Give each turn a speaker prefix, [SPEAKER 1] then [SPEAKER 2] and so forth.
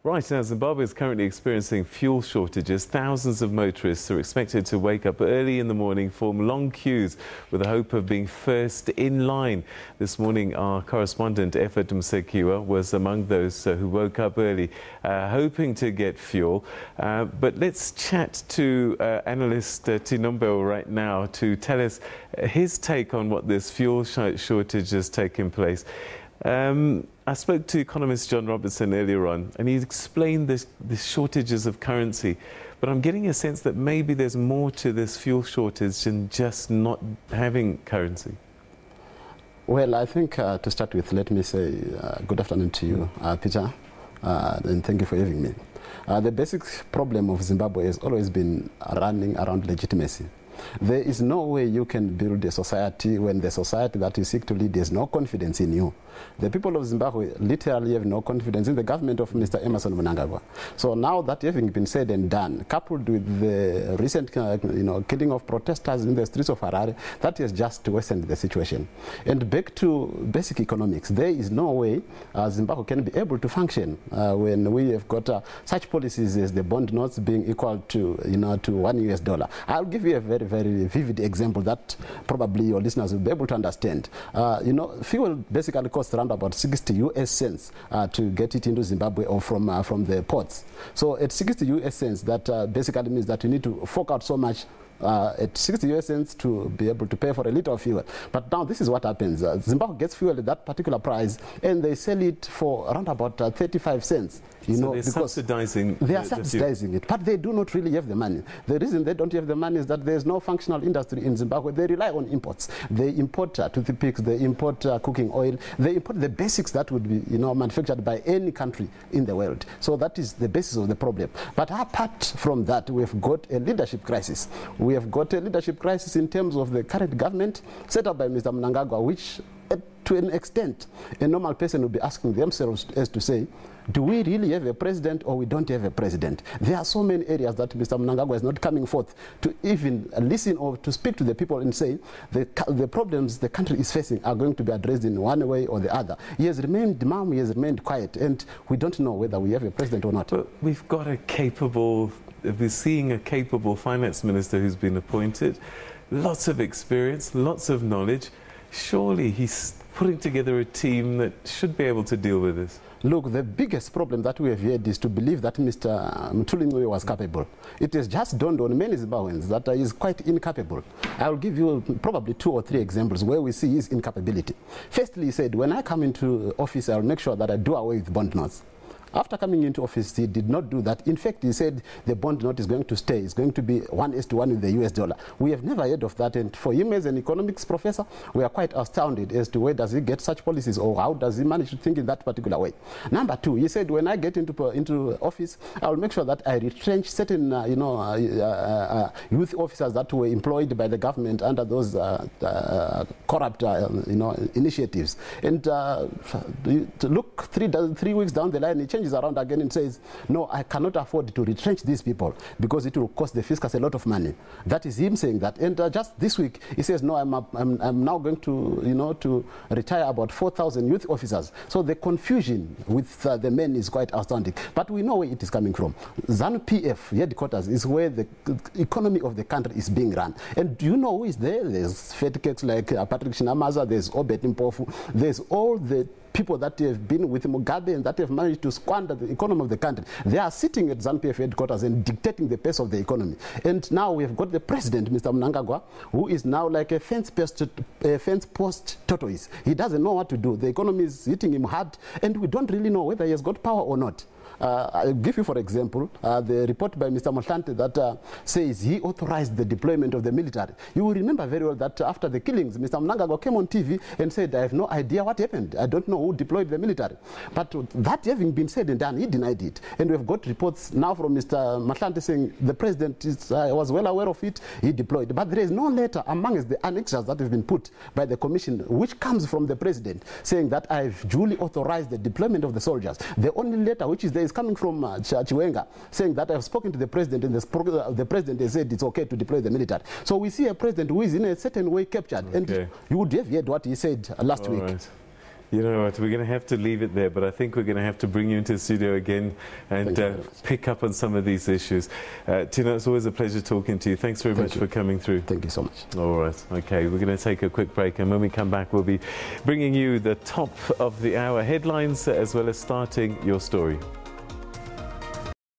[SPEAKER 1] Right now, Zimbabwe is currently experiencing fuel shortages. Thousands of motorists are expected to wake up early in the morning, form long queues with the hope of being first in line. This morning, our correspondent, Ephert Musekiwa, was among those who woke up early, hoping to get fuel. But let's chat to analyst Tino Mambeu right now to tell us his take on what this fuel shortage has taken place. I spoke to economist John Robertson earlier on, and he explained the shortages of currency. But I'm getting a sense that maybe there's more to this fuel shortage than just not having currency.
[SPEAKER 2] Well, I think to start with, let me say good afternoon to you, Peter, and thank you for having me. The basic problem of Zimbabwe has always been running around legitimacy. There is no way you can build a society when the society that you seek to lead has no confidence in you. The people of Zimbabwe literally have no confidence in the government of Mr. Emmerson Mnangagwa. So now that having been said and done, coupled with the recent killing of protesters in the streets of Harare, that has just worsened the situation. And back to basic economics, there is no way Zimbabwe can be able to function when we have got such policies as the bond notes being equal to to $1 US. I'll give you a very, very vivid example that probably your listeners will be able to understand. Fuel basically costs around about 60 US cents to get it into Zimbabwe or from the ports. So at 60 US cents, that basically means that you need to fork out so much at 60 US cents to be able to pay for a liter of fuel. But now this is what happens. Zimbabwe gets fuel at that particular price and they sell it for around about 35 cents.
[SPEAKER 1] So they're subsidizing
[SPEAKER 2] it, but they do not really have the money. The reason they don't have the money is that there's no functional industry in Zimbabwe. They rely on imports. They import toothpicks, they import cooking oil, they import the basics that would be manufactured by any country in the world. So that is the basis of the problem. But apart from that, we've got a leadership crisis. We have got a leadership crisis in terms of the current government set up by Mr. Mnangagwa, which to an extent a normal person will be asking themselves as to say, do we really have a president or we don't have a president? There are so many areas that Mr. Mnangagwa is not coming forth to even listen or to speak to the people and say the problems the country is facing are going to be addressed in one way or the other. He has remained mum, he has remained quiet, and we don't know whether we have a president or not.
[SPEAKER 1] But we've got we're seeing a capable finance minister who's been appointed, lots of experience, lots of knowledge. Surely he's putting together a team that should be able to deal with this.
[SPEAKER 2] Look, the biggest problem that we have had is to believe that Mr. Mtulingwe was capable. It has just dawned on many Zimbabweans that he is quite incapable. I'll give you probably 2 or 3 examples where we see his incapability. Firstly, he said, when I come into office, I'll make sure that I do away with bond notes. After coming into office, he did not do that. In fact, he said the bond note is going to stay. It's going to be 1:1 with the US. We have never heard of that. And for him as an economics professor, we are quite astounded as to where does he get such policies or how does he manage to think in that particular way. Number 2, he said, when I get into office, I'll make sure that I retrench certain youth officers that were employed by the government under those corrupt initiatives. And look, 3 weeks down the line, he changes around again and says, no, I cannot afford to retrench these people because it will cost the fiscus a lot of money. That is him saying that. And just this week, he says, no, I'm now going to, to retire about 4,000 youth officers. So the confusion with the men is quite astounding. But we know where it is coming from. ZANU-PF headquarters is where the economy of the country is being run. And do you know who is there? There's fed cakes like Patrick Shinamaza, there's Obet Mpofu, there's all the people that have been with Mugabe and that have managed to squander the economy of the country. They are sitting at ZANU-PF headquarters and dictating the pace of the economy. And now we have got the president, Mr. Mnangagwa, who is now like a fence post tortoise. He doesn't know what to do. The economy is hitting him hard, and we don't really know whether he has got power or not. I'll give you, for example, the report by Mr. Motlanthe that says he authorized the deployment of the military. You will remember very well that after the killings, Mr. Mnangagwa came on TV and said, I have no idea what happened. I don't know who deployed the military. But that having been said and done, he denied it. And we've got reports now from Mr. Motlanthe saying the president was well aware of it, he deployed. But there is no letter amongst the annexures that have been put by the commission, which comes from the president, saying that I've duly authorized the deployment of the soldiers. The only letter which is there is coming from Chiwenga, saying that I've spoken to the president and the president has said it's okay to deploy the military. So we see a president who is in a certain way captured. Okay. And you would have heard what he said last week.
[SPEAKER 1] You know what, we're going to have to leave it there, but I think we're going to have to bring you into the studio again and pick up on some of these issues. Tino, it's always a pleasure talking to you. Thanks very much for coming through.
[SPEAKER 2] Thank you so much.
[SPEAKER 1] All right, okay, we're going to take a quick break, and when we come back, we'll be bringing you the top of the hour headlines as well as starting your story.